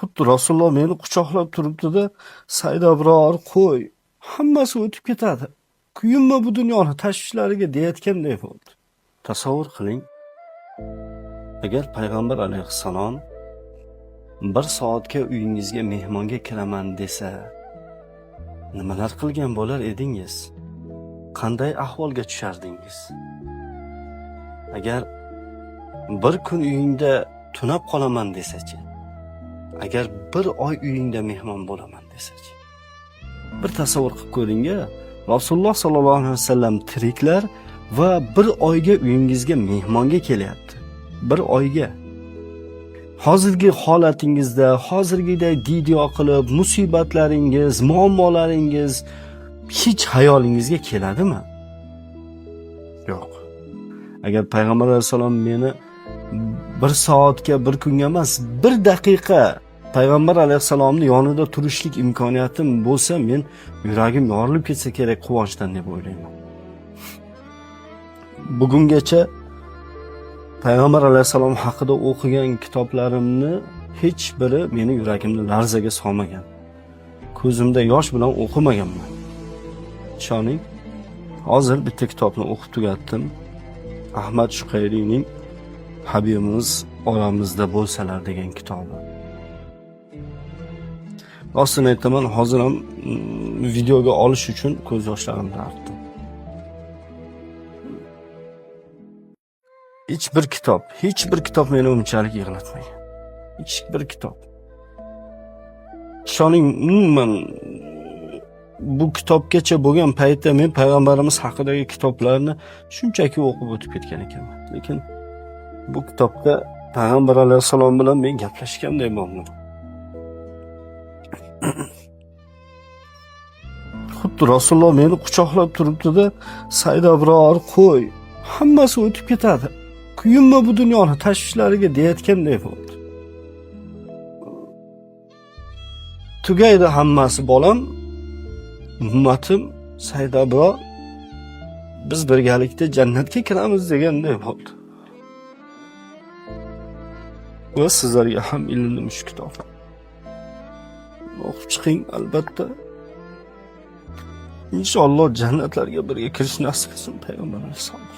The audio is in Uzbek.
Xuddi Rasululloh meni quchoqlab turibdi-da, Said abror qo'y, hammasi o'tib ketadi. Kuyinma bu dunyoni tashvishlariga deyotganday bo'ldi. Tasavvur qiling. Agar payg'ambar alayhissalom 1 soatga uyingizga mehmonga kiraman desa, nimalar qilgan bo'lar edingiz? Qanday ahvolga tushardingiz? Agar 1 kun uyingda tunab qolaman desachi? Agar 1 oy uyingda mehmon bo'laman desachi? Bir tasavvur qilib ko'ring-a. Rasululloh sallallohu alayhi vasallam tiriklar va 1 oyga uyingizga mehmonga kelyapti. 1 oyga. Hozirgi holatingizda, hozirgidek video qilib, musibatlaringiz, muammolaringiz hech hayolingizga keladimi? Yo'q. Agar payg'ambar alayhisalom meni 1 soatga, 1 kunga emas, 1 daqiqa payg'ambar alayhisalomni yonida turishlik imkoniyatim bo'lsa, men yuragim yorilib ketsa kerak quvonchdan deb o'ylayman. Bugungacha payg'ambar alayhisalom haqida o'qigan kitoblarimni hech biri meni yuragimni larzaga solmagan. Ko'zimda yosh bilan o'qimaganman. Ishoning, hozir bitta kitobni o'qib tugatdim. Ahmad Shuqayriyning Habibimiz oramizda bo'lsalar degan kitobi. Rostini aytaman, hozir ham videoga olish uchun ko'z yoshlarimni artdim. Hech bir kitob meni unchalik yig'latmagan. Hech bir kitob. Ishoning, umuman bu kitobgacha bo'lgan paytda men payg'ambarimiz haqidagi kitoblarni shunchaki o'qib o'tib ketgan ekanman. Lekin bu kitobda payg'ambar alayhisalom bilan men gaplashganday bo'ldim. Xuddi Rasululloh meni quchoqlab turibdi-da, Said abror qo'y, hammasi o'tib ketadi. Kuyinma bu dunyoni tashvishlariga deyotganday bo'ldi. Tugaydi hammasi bolam, ummatim, Said abror, biz birgalikda jannatga kiramiz deganday bo'ldi. Va sizlarga ham ilindim shu kitob. O'qib chiqing albatta. Inshaalloh jannatlarga birga kirish nasib qilsin payg'ambar alayhisalom.